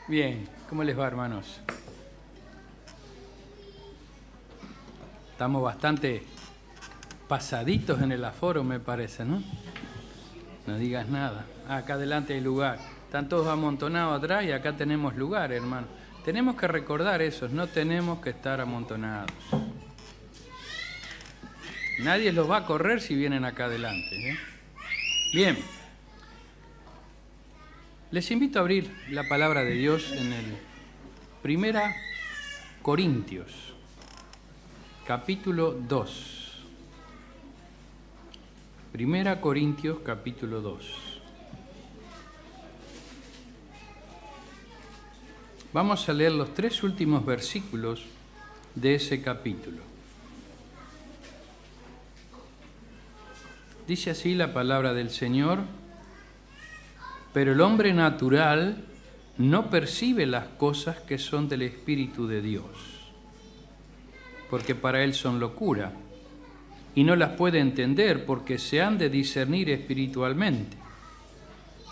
Bien, ¿cómo les va, hermanos? Estamos bastante pasaditos en el aforo, me parece, ¿no? No digas nada. Acá adelante hay lugar. Están todos amontonados atrás y acá tenemos lugar, hermano. Tenemos que recordar eso, no tenemos que estar amontonados. Nadie los va a correr si vienen acá adelante, ¿eh? Bien. Les invito a abrir la palabra de Dios en el 1 Corintios, capítulo 2. 1 Corintios, capítulo 2. Vamos a leer los 3 últimos versículos de ese capítulo. Dice así la palabra del Señor: pero el hombre natural no percibe las cosas que son del Espíritu de Dios, porque para él son locura, y no las puede entender porque se han de discernir espiritualmente.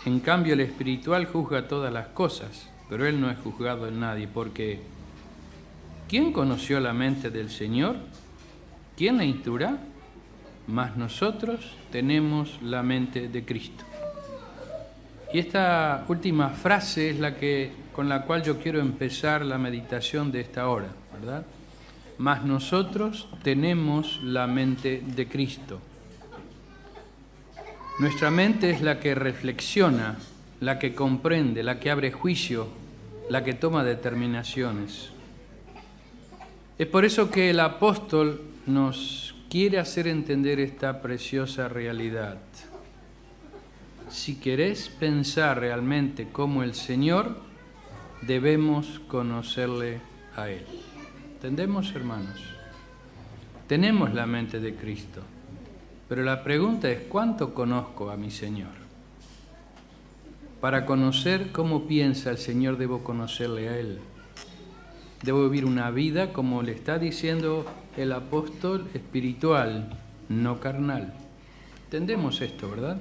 En cambio, el espiritual juzga todas las cosas, pero él no es juzgado en nadie, porque ¿quién conoció la mente del Señor? ¿Quién la instruirá? Mas nosotros tenemos la mente de Cristo. Y esta última frase es la con la cual yo quiero empezar la meditación de esta hora, ¿verdad? Mas nosotros tenemos la mente de Cristo. Nuestra mente es la que reflexiona, la que comprende, la que abre juicio, la que toma determinaciones. Es por eso que el apóstol nos quiere hacer entender esta preciosa realidad. Si querés pensar realmente como el Señor, debemos conocerle a Él. ¿Entendemos, hermanos? Tenemos la mente de Cristo, pero la pregunta es: ¿cuánto conozco a mi Señor? Para conocer cómo piensa el Señor, debo conocerle a Él. Debo vivir una vida, como le está diciendo el apóstol, espiritual, no carnal. ¿Entendemos esto, verdad?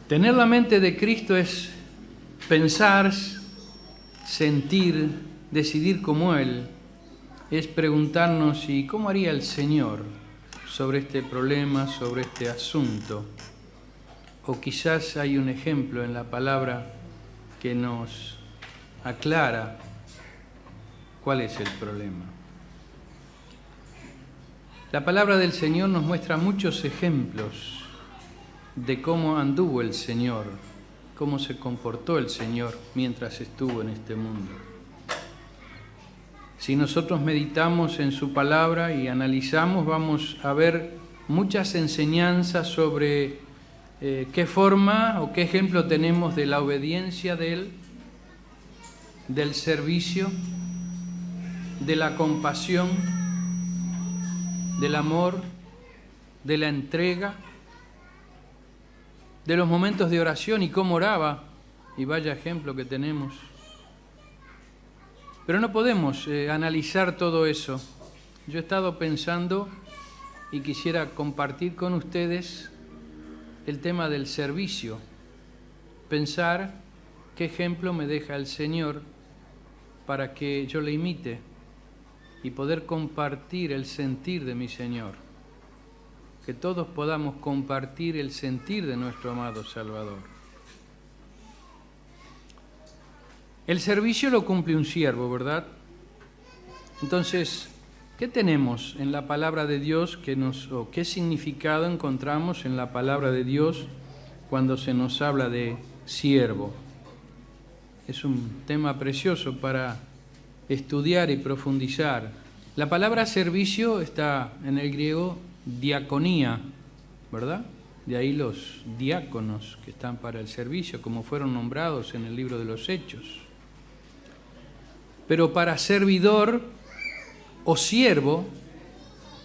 Tener la mente de Cristo es pensar, sentir, decidir como Él. Es preguntarnos: ¿y cómo haría el Señor sobre este problema, sobre este asunto? O quizás hay un ejemplo en la palabra que nos aclara cuál es el problema. La palabra del Señor nos muestra muchos ejemplos de cómo anduvo el Señor, cómo se comportó el Señor mientras estuvo en este mundo. Si nosotros meditamos en su palabra y analizamos, vamos a ver muchas enseñanzas sobre qué forma o qué ejemplo tenemos de la obediencia de Él, del servicio, de la compasión, del amor, de la entrega, de los momentos de oración y cómo oraba, y vaya ejemplo que tenemos. Pero no podemos analizar todo eso. Yo he estado pensando y quisiera compartir con ustedes el tema del servicio. Pensar qué ejemplo me deja el Señor para que yo le imite y poder compartir el sentir de mi Señor. Que todos podamos compartir el sentir de nuestro amado Salvador. El servicio lo cumple un siervo, ¿verdad? Entonces, ¿qué tenemos en la palabra de Dios o qué significado encontramos en la palabra de Dios cuando se nos habla de siervo? Es un tema precioso para estudiar y profundizar. La palabra servicio está en el griego diaconía, ¿verdad? De ahí los diáconos que están para el servicio, como fueron nombrados en el libro de los Hechos. Pero para servidor o siervo,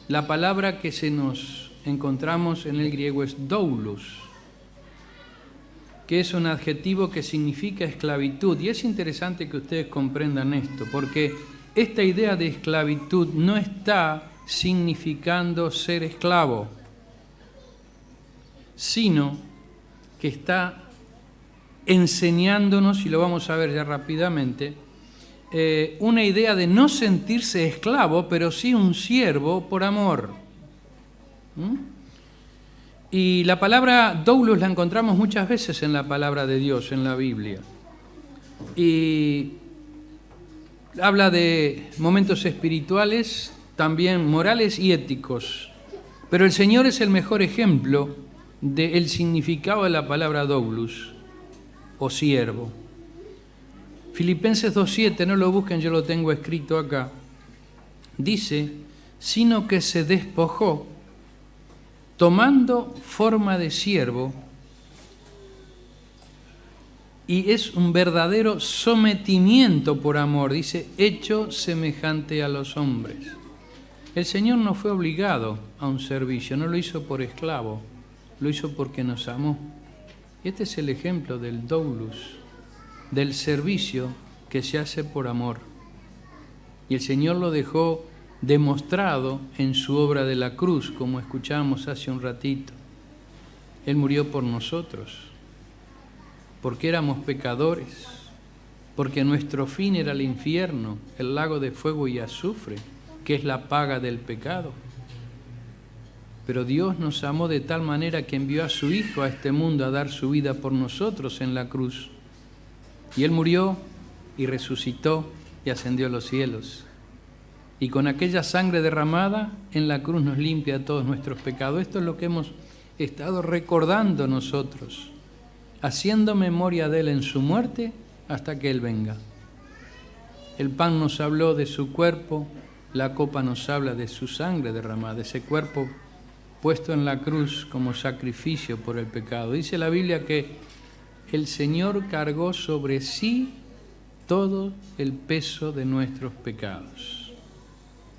la palabra que se nos encontramos en el griego es doulos, que es un adjetivo que significa esclavitud. Y es interesante que ustedes comprendan esto, porque esta idea de esclavitud no está significando ser esclavo, sino que está enseñándonos, y lo vamos a ver ya rápidamente, una idea de no sentirse esclavo, pero sí un siervo por amor. Y la palabra doulos la encontramos muchas veces en la palabra de Dios, en la Biblia. Y habla de momentos espirituales, también morales y éticos. Pero el Señor es el mejor ejemplo del significado de la palabra doulos, o siervo. Filipenses 2:7, no lo busquen, yo lo tengo escrito acá. Dice, sino que se despojó, tomando forma de siervo, y es un verdadero sometimiento por amor, dice, hecho semejante a los hombres. El Señor no fue obligado a un servicio, no lo hizo por esclavo, lo hizo porque nos amó. Este es el ejemplo del doulos, del servicio que se hace por amor. Y el Señor lo dejó demostrado en su obra de la cruz, como escuchábamos hace un ratito. Él murió por nosotros, porque éramos pecadores, porque nuestro fin era el infierno, el lago de fuego y azufre, que es la paga del pecado. Pero Dios nos amó de tal manera que envió a su Hijo a este mundo a dar su vida por nosotros en la cruz. Y Él murió y resucitó y ascendió a los cielos. Y con aquella sangre derramada en la cruz nos limpia todos nuestros pecados. Esto es lo que hemos estado recordando nosotros, haciendo memoria de Él en su muerte hasta que Él venga. El pan nos habló de su cuerpo, la copa nos habla de su sangre derramada, de ese cuerpo puesto en la cruz como sacrificio por el pecado. Dice la Biblia que el Señor cargó sobre sí todo el peso de nuestros pecados.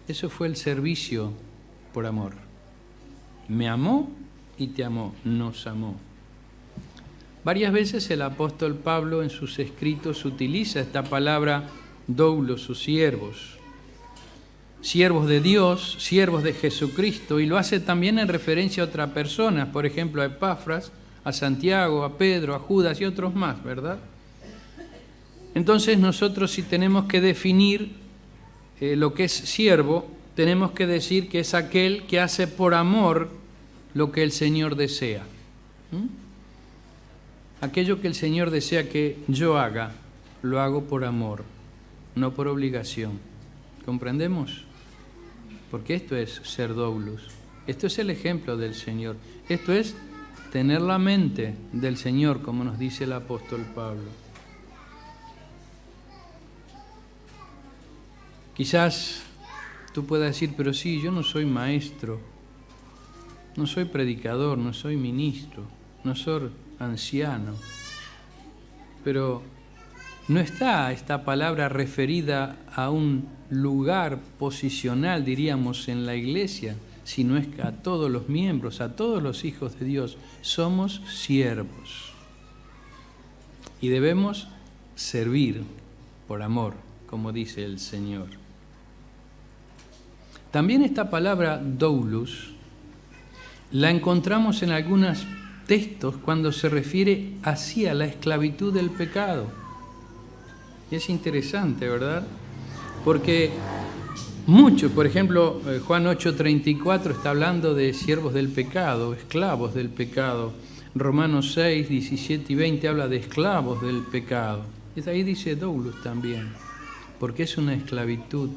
Eso fue el servicio por amor. Me amó y te amó, nos amó. Varias veces el apóstol Pablo en sus escritos utiliza esta palabra doulos o siervos. Siervos de Dios, siervos de Jesucristo, y lo hace también en referencia a otras personas, por ejemplo a Epafras, a Santiago, a Pedro, a Judas y otros más, ¿verdad? Entonces nosotros, si tenemos que definir lo que es siervo, tenemos que decir que es aquel que hace por amor lo que el Señor desea. Aquello que el Señor desea que yo haga, lo hago por amor, no por obligación. ¿Comprendemos? Porque esto es ser doulos. Esto es el ejemplo del Señor. Esto es tener la mente del Señor, como nos dice el apóstol Pablo. Quizás tú puedas decir, pero sí, yo no soy maestro, no soy predicador, no soy ministro, no soy anciano. Pero no está esta palabra referida a un lugar posicional, diríamos, en la iglesia, sino es que a todos los miembros, a todos los hijos de Dios, somos siervos. Y debemos servir por amor, como dice el Señor. También esta palabra doulos la encontramos en algunos textos cuando se refiere así a la esclavitud del pecado. Y es interesante, ¿verdad? Porque mucho, por ejemplo, Juan 8:34 está hablando de siervos del pecado, esclavos del pecado. Romanos 6, 17 y 20 habla de esclavos del pecado. Y ahí dice doulos también, porque es una esclavitud.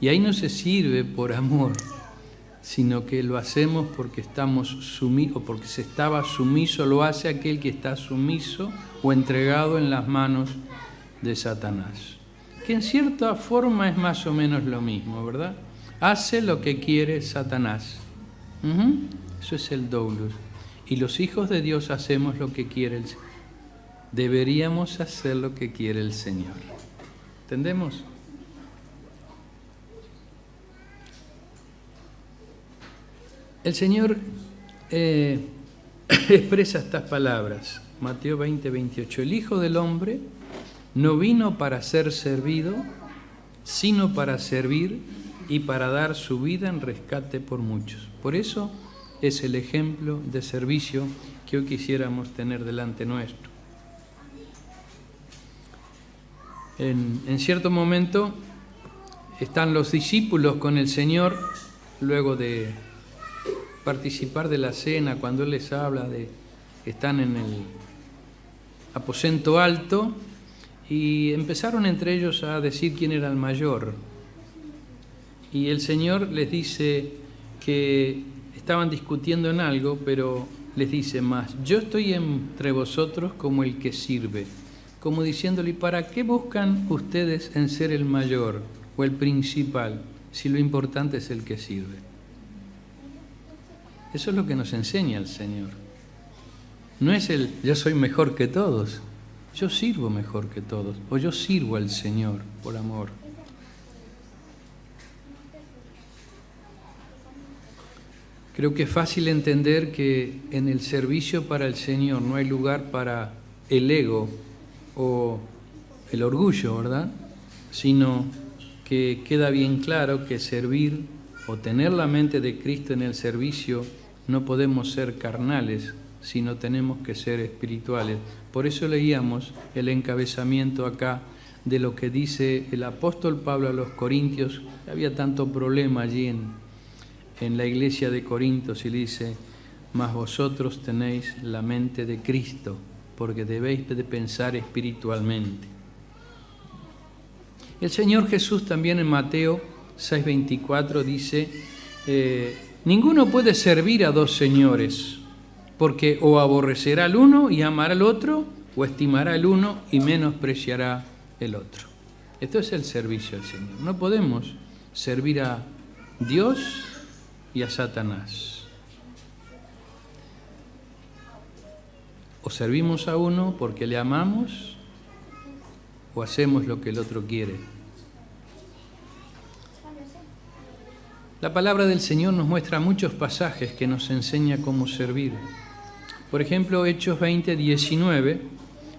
Y ahí no se sirve por amor, sino que lo hacemos porque estamos sumisos, porque se estaba sumiso, lo hace aquel que está sumiso o entregado en las manos de Satanás. Que en cierta forma es más o menos lo mismo, ¿verdad? Hace lo que quiere Satanás. Eso es el doulos. Y los hijos de Dios hacemos lo que quiere el Señor. Deberíamos hacer lo que quiere el Señor. ¿Entendemos? El Señor expresa estas palabras. Mateo 20, 28. El Hijo del Hombre no vino para ser servido, sino para servir y para dar su vida en rescate por muchos. Por eso es el ejemplo de servicio que hoy quisiéramos tener delante nuestro. En cierto momento están los discípulos con el Señor, luego de participar de la cena, cuando Él les habla de que están en el aposento alto, y empezaron entre ellos a decir quién era el mayor. Y el Señor les dice que estaban discutiendo en algo, pero les dice más: yo estoy entre vosotros como el que sirve, como diciéndole, ¿y para qué buscan ustedes en ser el mayor o el principal, si lo importante es el que sirve? Eso es lo que nos enseña el Señor. No es el yo soy mejor que todos, yo sirvo mejor que todos, o yo sirvo al Señor por amor. Creo que es fácil entender que en el servicio para el Señor no hay lugar para el ego o el orgullo, ¿verdad? Sino que queda bien claro que servir o tener la mente de Cristo en el servicio, no podemos ser carnales, sino tenemos que ser espirituales. Por eso leíamos el encabezamiento acá de lo que dice el apóstol Pablo a los Corintios. Había tanto problema allí en la iglesia de Corintios, y le dice: mas vosotros tenéis la mente de Cristo, porque debéis de pensar espiritualmente. El Señor Jesús también en Mateo 6:24 dice: ninguno puede servir a dos señores, porque o aborrecerá al uno y amará al otro, o estimará al uno y menospreciará el otro. Esto es el servicio al Señor. No podemos servir a Dios y a Satanás. O servimos a uno porque le amamos, o hacemos lo que el otro quiere. La palabra del Señor nos muestra muchos pasajes que nos enseña cómo servir. Por ejemplo, Hechos 20:19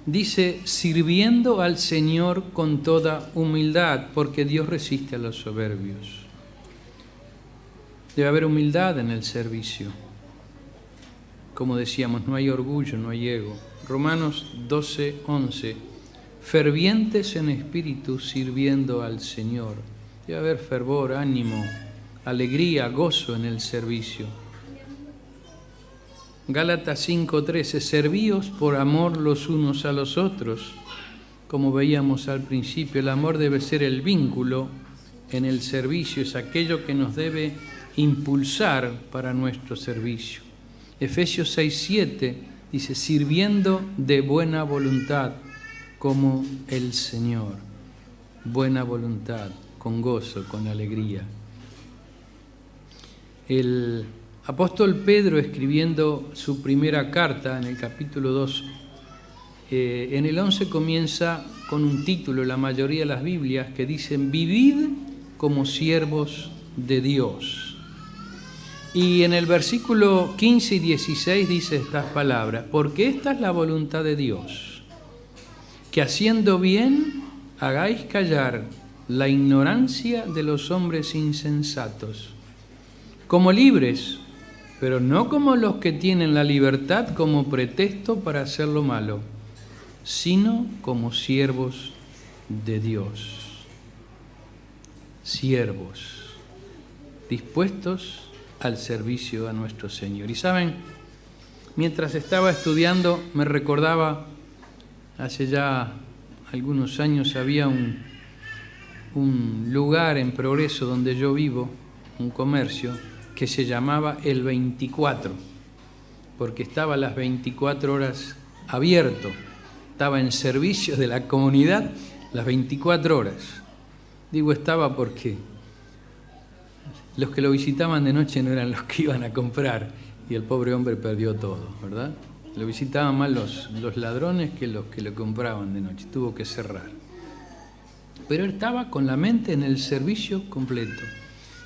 dice: sirviendo al Señor con toda humildad, porque Dios resiste a los soberbios. Debe haber humildad en el servicio. Como decíamos, no hay orgullo, no hay ego. Romanos 12:11, fervientes en espíritu, sirviendo al Señor. Debe haber fervor, ánimo, alegría, gozo en el servicio. Gálatas 5:13, servíos por amor los unos a los otros. Como veíamos al principio, el amor debe ser el vínculo en el servicio, es aquello que nos debe impulsar para nuestro servicio. Efesios 6:7 dice: sirviendo de buena voluntad como el Señor. Buena voluntad, con gozo, con alegría. El apóstol Pedro, escribiendo su primera carta en el capítulo 2, en el 11 comienza con un título, la mayoría de las Biblias, que dicen: vivid como siervos de Dios. Y en el versículo 15 y 16 dice estas palabras: porque esta es la voluntad de Dios, que haciendo bien hagáis callar la ignorancia de los hombres insensatos, como libres, pero no como los que tienen la libertad como pretexto para hacer lo malo, sino como siervos de Dios. Siervos, dispuestos al servicio a nuestro Señor. Y saben, mientras estaba estudiando, me recordaba, hace ya algunos años había un lugar en Progreso donde yo vivo, un comercio, que se llamaba El 24, porque estaba las 24 horas abierto, estaba en servicio de la comunidad las 24 horas. Digo estaba porque los que lo visitaban de noche no eran los que iban a comprar, y el pobre hombre perdió todo, ¿verdad? Lo visitaban más los ladrones que los que lo compraban de noche, tuvo que cerrar. Pero él estaba con la mente en el servicio completo.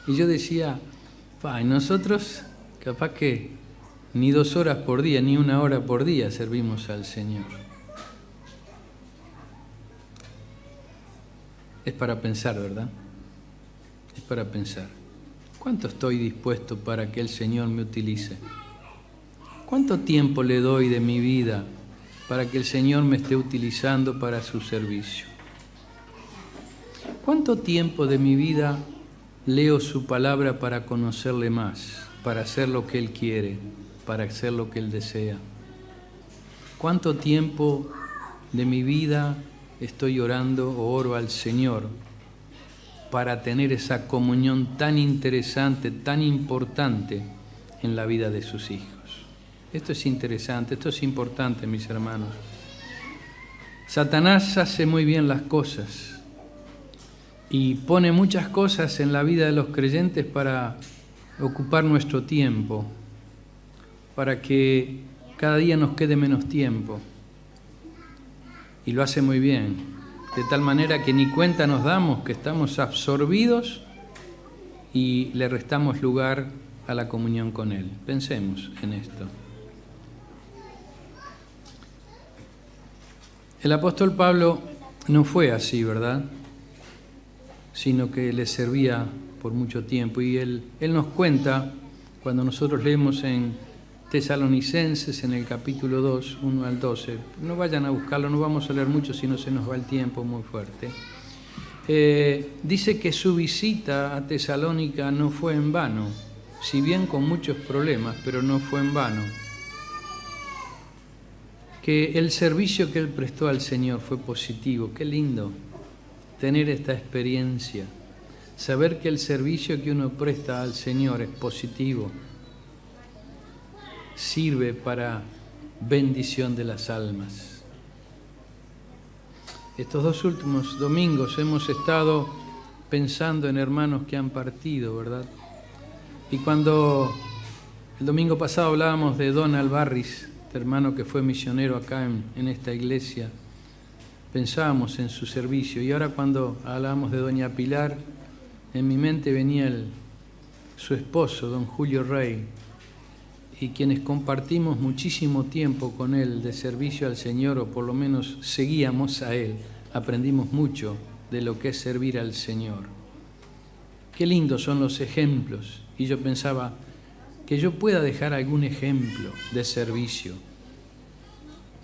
Y yo decía, y nosotros capaz que ni 2 horas por día, ni 1 hora por día servimos al Señor. Es para pensar, ¿verdad? Es para pensar. ¿Cuánto estoy dispuesto para que el Señor me utilice? ¿Cuánto tiempo le doy de mi vida para que el Señor me esté utilizando para su servicio? ¿Cuánto tiempo de mi vida leo su palabra para conocerle más, para hacer lo que Él quiere, para hacer lo que Él desea? ¿Cuánto tiempo de mi vida estoy orando o oro al Señor para tener esa comunión tan interesante, tan importante en la vida de sus hijos? Esto es interesante, esto es importante, mis hermanos. Satanás hace muy bien las cosas y pone muchas cosas en la vida de los creyentes para ocupar nuestro tiempo, para que cada día nos quede menos tiempo. Y lo hace muy bien, de tal manera que ni cuenta nos damos que estamos absorbidos y le restamos lugar a la comunión con Él. Pensemos en esto. El apóstol Pablo no fue así, ¿verdad? Sino que le servía por mucho tiempo. Y él nos cuenta, cuando nosotros leemos en Tesalonicenses, en el capítulo 2, 1 al 12, no vayan a buscarlo, no vamos a leer mucho, si no se nos va el tiempo muy fuerte. Dice que su visita a Tesalónica no fue en vano, si bien con muchos problemas, pero no fue en vano. Que el servicio que él prestó al Señor fue positivo. Qué lindo tener esta experiencia, saber que el servicio que uno presta al Señor es positivo, sirve para bendición de las almas. Estos 2 últimos domingos hemos estado pensando en hermanos que han partido, ¿verdad? Y cuando el domingo pasado hablábamos de Donald Barris, este hermano que fue misionero acá en esta iglesia, pensábamos en su servicio. Y ahora cuando hablábamos de doña Pilar, en mi mente venía su esposo, don Julio Rey, y quienes compartimos muchísimo tiempo con él de servicio al Señor, o por lo menos seguíamos a él, aprendimos mucho de lo que es servir al Señor. Qué lindos son los ejemplos. Y yo pensaba que yo pueda dejar algún ejemplo de servicio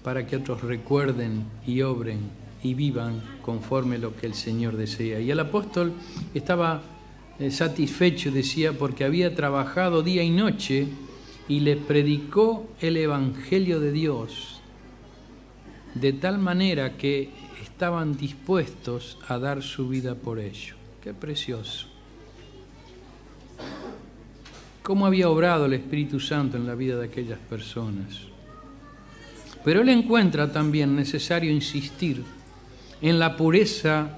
para que otros recuerden y obren y vivan conforme lo que el Señor desea. Y el apóstol estaba satisfecho, decía, porque había trabajado día y noche y le predicó el Evangelio de Dios, de tal manera que estaban dispuestos a dar su vida por ello. Qué precioso. Cómo había obrado el Espíritu Santo en la vida de aquellas personas. Pero él encuentra también necesario insistir en la pureza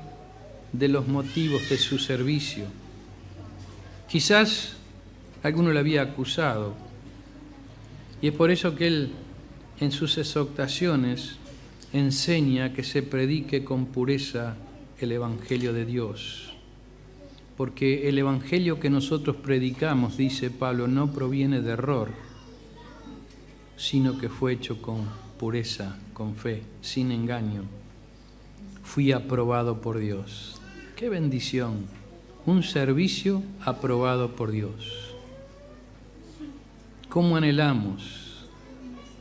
de los motivos de su servicio. Quizás alguno le había acusado, y es por eso que él en sus exhortaciones enseña que se predique con pureza el Evangelio de Dios. Porque el Evangelio que nosotros predicamos, dice Pablo, no proviene de error, sino que fue hecho con pureza, con fe, sin engaño. Fui aprobado por Dios. ¡Qué bendición! Un servicio aprobado por Dios. ¿Cómo anhelamos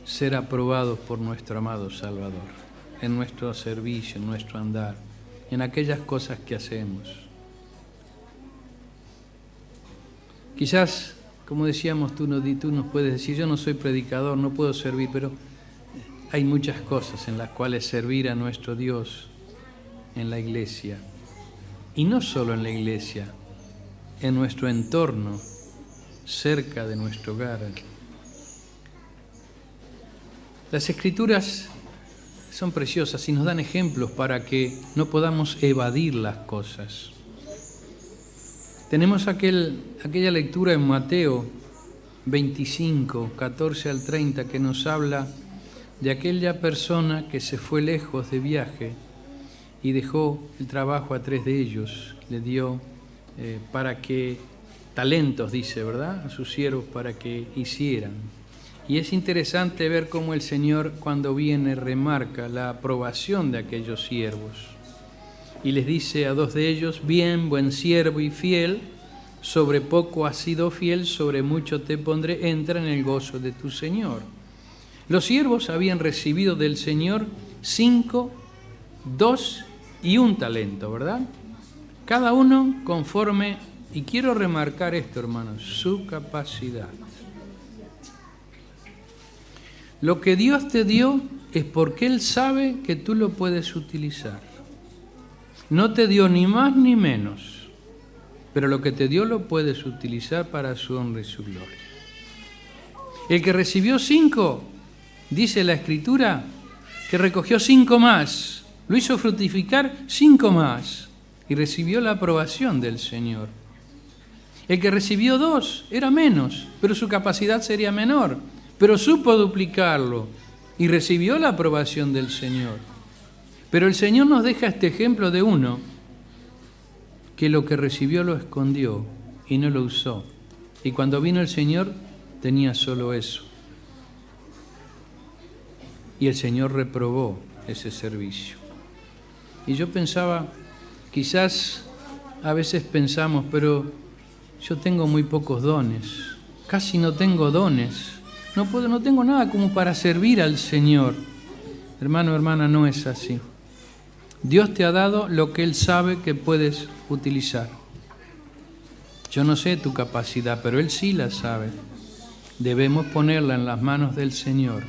ser aprobados por nuestro amado Salvador? En nuestro servicio, en nuestro andar, en aquellas cosas que hacemos. Quizás, como decíamos, tú nos puedes decir, yo no soy predicador, no puedo servir, pero hay muchas cosas en las cuales servir a nuestro Dios en la iglesia. Y no solo en la iglesia, en nuestro entorno, cerca de nuestro hogar. Las Escrituras son preciosas y nos dan ejemplos para que no podamos evadir las cosas. Tenemos aquella lectura en Mateo 25, 14 al 30, que nos habla de aquella persona que se fue lejos de viaje y dejó el trabajo a 3 de ellos. Le dio para que, talentos dice, ¿verdad?, a sus siervos para que hicieran. Y es interesante ver cómo el Señor, cuando viene, remarca la aprobación de aquellos siervos. Y les dice a 2 de ellos, bien, buen siervo y fiel, sobre poco has sido fiel, sobre mucho te pondré, entra en el gozo de tu Señor. Los siervos habían recibido del Señor 5, 2 y 1 talento, ¿verdad? Cada uno conforme, y quiero remarcar esto, hermanos, su capacidad. Lo que Dios te dio es porque Él sabe que tú lo puedes utilizar. No te dio ni más ni menos, pero lo que te dio lo puedes utilizar para su honra y su gloria. El que recibió 5, dice la Escritura, que recogió 5 más, lo hizo fructificar 5 más y recibió la aprobación del Señor. El que recibió 2 era menos, pero su capacidad sería menor, pero supo duplicarlo y recibió la aprobación del Señor. Pero el Señor nos deja este ejemplo de uno que lo que recibió lo escondió y no lo usó. Y cuando vino el Señor tenía solo eso. Y el Señor reprobó ese servicio. Y yo pensaba, quizás a veces pensamos, pero yo tengo muy pocos dones, casi no tengo dones, no tengo nada como para servir al Señor. Hermano, hermana, no es así. Dios te ha dado lo que Él sabe que puedes utilizar. Yo no sé tu capacidad, pero Él sí la sabe. Debemos ponerla en las manos del Señor,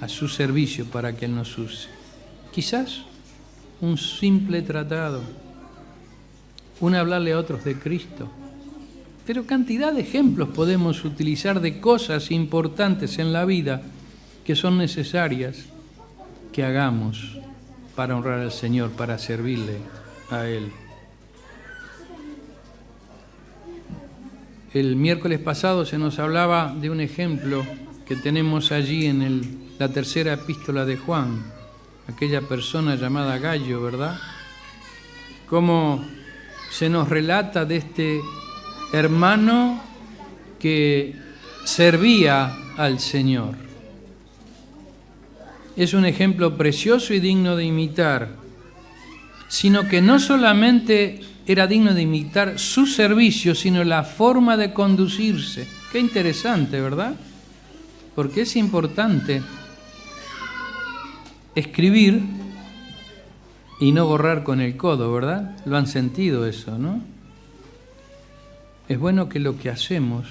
a su servicio para que Él nos use. Quizás un simple tratado, un hablarle a otros de Cristo, pero cantidad de ejemplos podemos utilizar de cosas importantes en la vida que son necesarias que hagamos para honrar al Señor, para servirle a Él. El miércoles pasado se nos hablaba de un ejemplo que tenemos allí en la tercera epístola de Juan, aquella persona llamada Gallo, ¿verdad? Cómo se nos relata de este hermano que servía al Señor. Es un ejemplo precioso y digno de imitar, sino que no solamente era digno de imitar su servicio, sino la forma de conducirse. Qué interesante, ¿verdad? Porque es importante escribir y no borrar con el codo, ¿verdad? Lo han sentido eso, ¿no? Es bueno que lo que hacemos,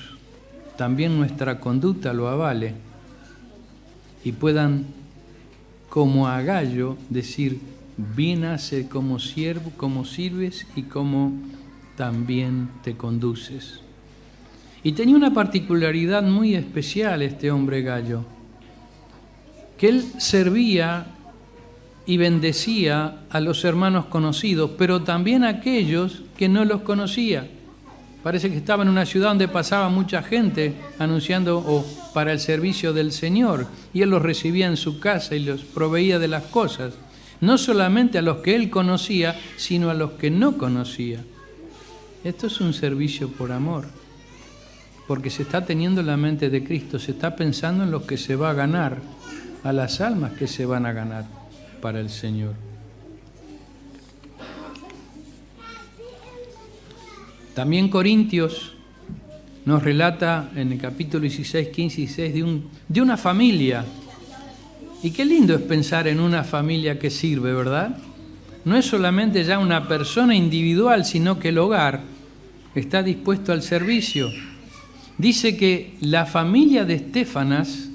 también nuestra conducta lo avale y puedan, como a Gallo, decir, bien hace como siervo, como sirves y como también te conduces. Y tenía una particularidad muy especial este hombre Gallo, que él servía y bendecía a los hermanos conocidos, pero también a aquellos que no los conocía. Parece que estaba en una ciudad donde pasaba mucha gente anunciando o para el servicio del Señor, y él los recibía en su casa y los proveía de las cosas, no solamente a los que él conocía, sino a los que no conocía. Esto es un servicio por amor, porque se está teniendo la mente de Cristo, se está pensando en los que se va a ganar, a las almas que se van a ganar para el Señor. También Corintios nos relata en el capítulo 16, 15 y 16 de una familia. Y qué lindo es pensar en una familia que sirve, ¿verdad? No es solamente ya una persona individual, sino que el hogar está dispuesto al servicio. Dice que la familia de Estéfanas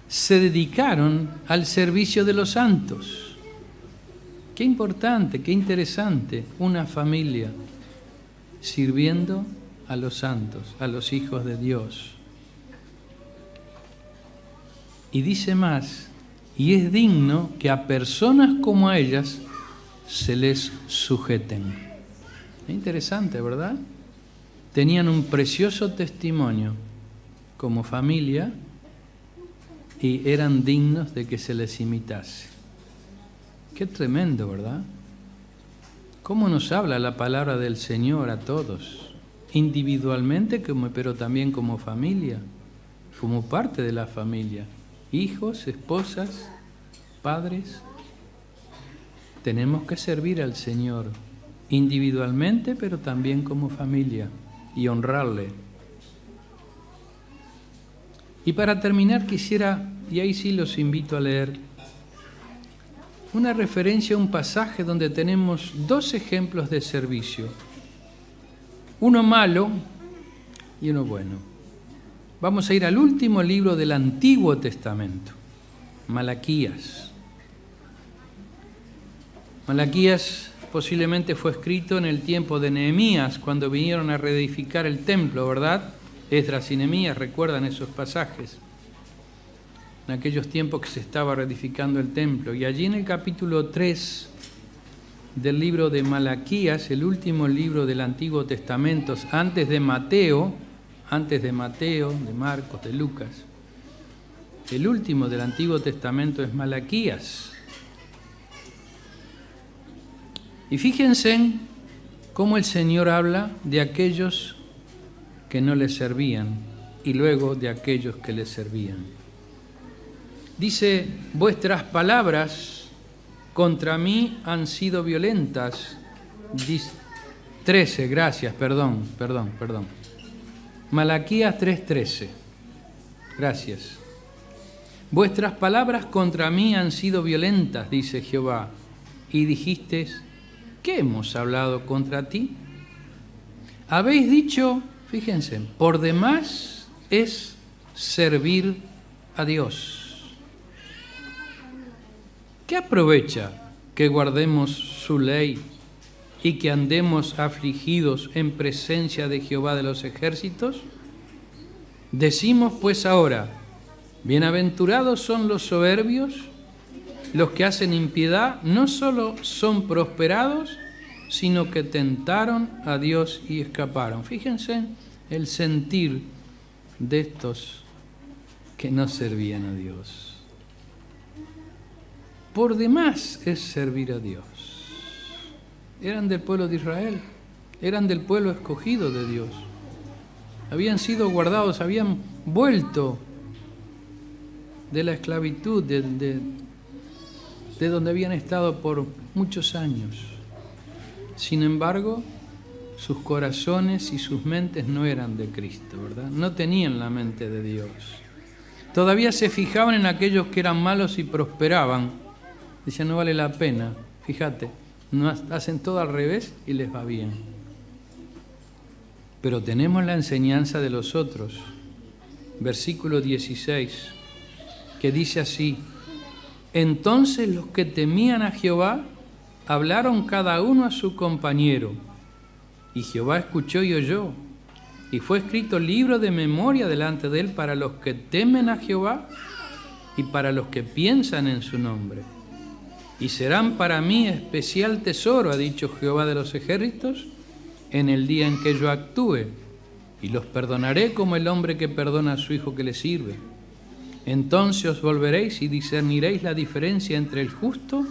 se dedicaron al servicio de los santos. Qué importante, qué interesante, una familia sirviendo a los santos, a los hijos de Dios. Y dice más, y es digno que a personas como a ellas se les sujeten. Es interesante, ¿verdad? Tenían un precioso testimonio como familia y eran dignos de que se les imitase. Qué tremendo, ¿verdad? ¿Cómo nos habla la palabra del Señor a todos? Individualmente, pero también como familia, como parte de la familia. Hijos, esposas, padres. Tenemos que servir al Señor individualmente, pero también como familia y honrarle. Y para terminar quisiera, y ahí sí los invito a leer, una referencia a un pasaje donde tenemos dos ejemplos de servicio. Uno malo y uno bueno. Vamos a ir al último libro del Antiguo Testamento, Malaquías. Malaquías posiblemente fue escrito en el tiempo de Nehemías, cuando vinieron a reedificar el templo, ¿verdad? Esdras y Nehemías, recuerdan esos pasajes. En aquellos tiempos que se estaba reedificando el templo. Y allí en el capítulo 3 del libro de Malaquías, el último libro del Antiguo Testamento, antes de Mateo, de Marcos, de Lucas, el último del Antiguo Testamento es Malaquías. Y fíjense cómo el Señor habla de aquellos que no le servían y luego de aquellos que le servían. Dice, vuestras palabras contra mí han sido violentas. 13, gracias, perdón. Malaquías 3:13. Gracias. Vuestras palabras contra mí han sido violentas, dice Jehová, y dijisteis, ¿qué hemos hablado contra ti? Habéis dicho, fíjense, por demás es servir a Dios. ¿Qué aprovecha que guardemos su ley y que andemos afligidos en presencia de Jehová de los ejércitos? Decimos pues ahora, bienaventurados son los soberbios, los que hacen impiedad, no solo son prosperados, sino que tentaron a Dios y escaparon. Fíjense el sentir de estos que no servían a Dios. Por demás es servir a Dios. Eran del pueblo de Israel, eran del pueblo escogido de Dios. Habían sido guardados, habían vuelto de la esclavitud, de donde habían estado por muchos años. Sin embargo, sus corazones y sus mentes no eran de Cristo, ¿verdad? No tenían la mente de Dios. Todavía se fijaban en aquellos que eran malos y prosperaban. Decían, no vale la pena, fíjate, no hacen todo al revés y les va bien. Pero tenemos la enseñanza de los otros. Versículo 16, que dice así, entonces los que temían a Jehová hablaron cada uno a su compañero, y Jehová escuchó y oyó, y fue escrito libro de memoria delante de él para los que temen a Jehová y para los que piensan en su nombre. Y serán para mí especial tesoro, ha dicho Jehová de los ejércitos, en el día en que yo actúe, y los perdonaré como el hombre que perdona a su hijo que le sirve. Entonces os volveréis y discerniréis la diferencia entre el justo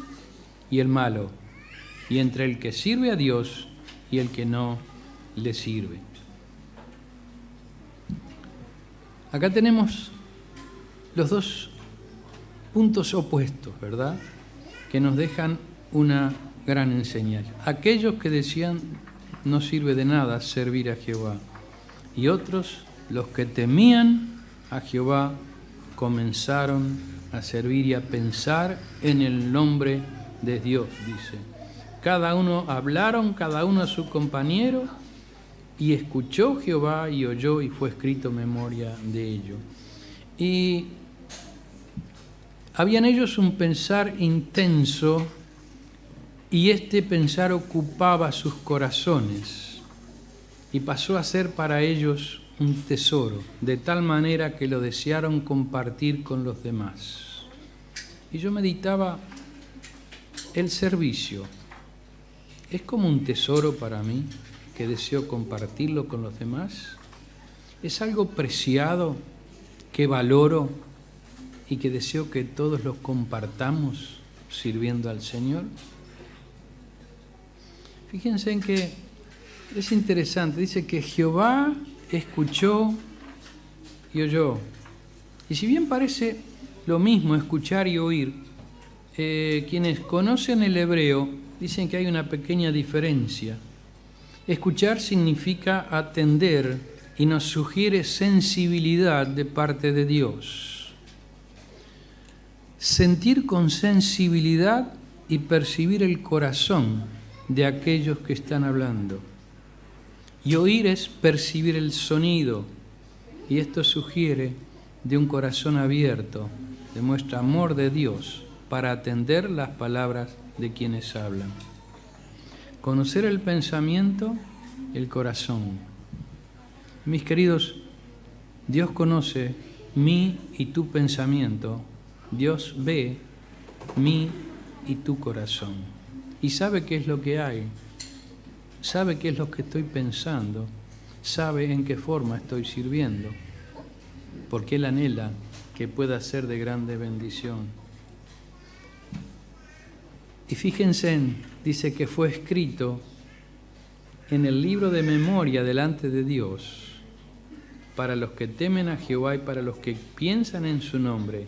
y el malo, y entre el que sirve a Dios y el que no le sirve. Acá tenemos los dos puntos opuestos, ¿verdad?, que nos dejan una gran enseñanza. Aquellos que decían, no sirve de nada servir a Jehová. Y otros, los que temían a Jehová, comenzaron a servir y a pensar en el nombre de Dios, dice. Cada uno hablaron, cada uno a su compañero, y escuchó Jehová y oyó, y fue escrito memoria de ello. Y había en ellos un pensar intenso, y este pensar ocupaba sus corazones, y pasó a ser para ellos un tesoro, de tal manera que lo desearon compartir con los demás. Y yo meditaba, el servicio es como un tesoro para mí, que deseo compartirlo con los demás. Es algo preciado, que valoro, y que deseo que todos los compartamos sirviendo al Señor. Fíjense en que es interesante, dice que Jehová escuchó y oyó. Y si bien parece lo mismo escuchar y oír, quienes conocen el hebreo dicen que hay una pequeña diferencia. Escuchar significa atender y nos sugiere sensibilidad de parte de Dios. Sentir con sensibilidad y percibir el corazón de aquellos que están hablando. Y oír es percibir el sonido, y esto sugiere de un corazón abierto, demuestra amor de Dios para atender las palabras de quienes hablan. Conocer el pensamiento, el corazón. Mis queridos, Dios conoce mi y tu pensamiento, Dios ve mi y tu corazón y sabe qué es lo que hay, sabe qué es lo que estoy pensando, sabe en qué forma estoy sirviendo, porque Él anhela que pueda ser de grande bendición. Y fíjense, dice que fue escrito en el libro de memoria delante de Dios para los que temen a Jehová y para los que piensan en su nombre,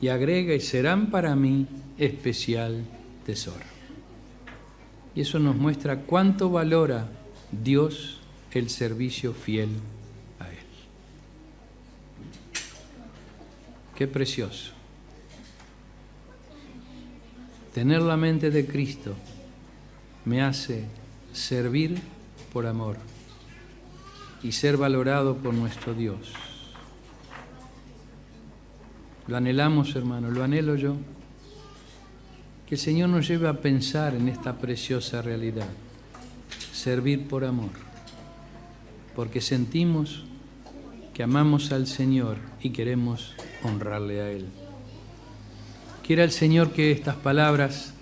y agrega, y serán para mí especial tesoro. Y eso nos muestra cuánto valora Dios el servicio fiel a Él. Qué precioso. Tener la mente de Cristo me hace servir por amor y ser valorado por nuestro Dios. Lo anhelamos, hermano, lo anhelo yo. Que el Señor nos lleve a pensar en esta preciosa realidad. Servir por amor. Porque sentimos que amamos al Señor y queremos honrarle a Él. Quiera el Señor que estas palabras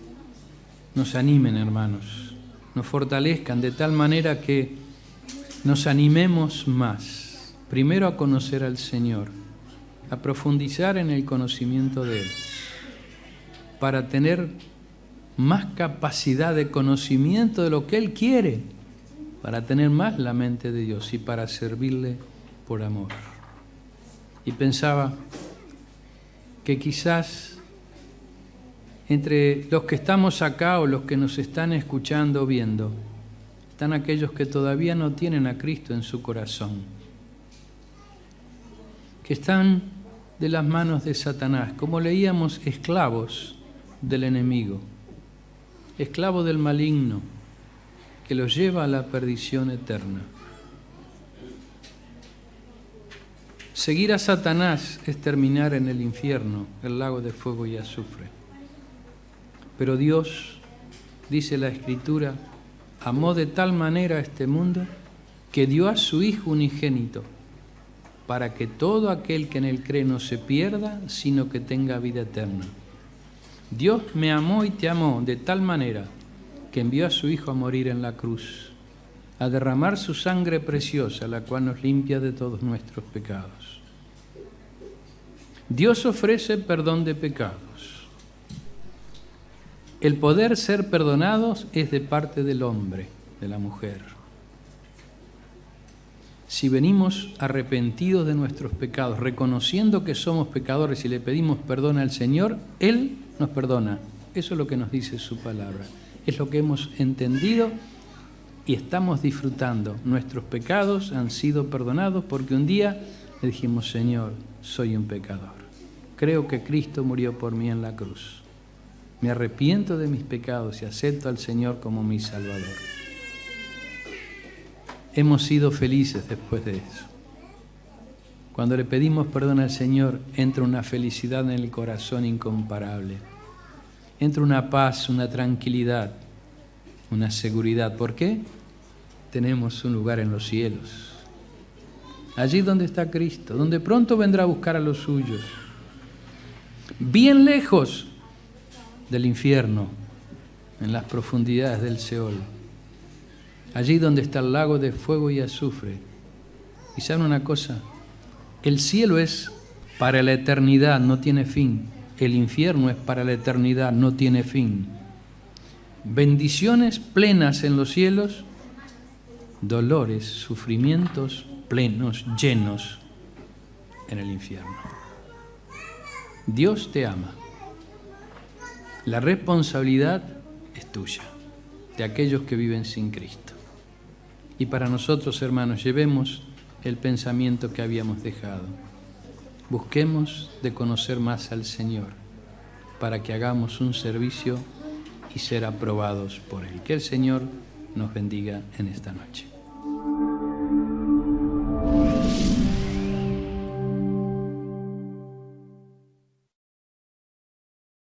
nos animen, hermanos, nos fortalezcan de tal manera que nos animemos más, primero a conocer al Señor, a profundizar en el conocimiento de Él, para tener más capacidad de conocimiento de lo que Él quiere, para tener más la mente de Dios y para servirle por amor. Y pensaba que quizás entre los que estamos acá o los que nos están escuchando o viendo, están aquellos que todavía no tienen a Cristo en su corazón, que están de las manos de Satanás, como leíamos, esclavos del enemigo, esclavos del maligno, que los lleva a la perdición eterna. Seguir a Satanás es terminar en el infierno, el lago de fuego y azufre. Pero Dios, dice la Escritura, amó de tal manera a este mundo que dio a su Hijo unigénito para que todo aquel que en Él cree no se pierda, sino que tenga vida eterna. Dios me amó y te amó de tal manera que envió a su Hijo a morir en la cruz, a derramar su sangre preciosa, la cual nos limpia de todos nuestros pecados. Dios ofrece perdón de pecados. El poder ser perdonados es de parte del hombre, de la mujer. Si venimos arrepentidos de nuestros pecados, reconociendo que somos pecadores y le pedimos perdón al Señor, Él nos perdona. Eso es lo que nos dice su palabra. Es lo que hemos entendido y estamos disfrutando. Nuestros pecados han sido perdonados porque un día le dijimos, Señor, soy un pecador. Creo que Cristo murió por mí en la cruz. Me arrepiento de mis pecados y acepto al Señor como mi Salvador. Hemos sido felices después de eso. Cuando le pedimos perdón al Señor, entra una felicidad en el corazón incomparable. Entra una paz, una tranquilidad, una seguridad. ¿Por qué? Tenemos un lugar en los cielos. Allí donde está Cristo, donde pronto vendrá a buscar a los suyos. Bien lejos del infierno, en las profundidades del Seol, allí donde está el lago de fuego y azufre. Y saben una cosa, el cielo es para la eternidad, no tiene fin. El infierno es para la eternidad, no tiene fin. Bendiciones plenas en los cielos, dolores, sufrimientos plenos, llenos en el infierno. Dios te ama. La responsabilidad es tuya, de aquellos que viven sin Cristo. Y para nosotros, hermanos, llevemos el pensamiento que habíamos dejado. Busquemos de conocer más al Señor para que hagamos un servicio y ser aprobados por Él. Que el Señor nos bendiga en esta noche.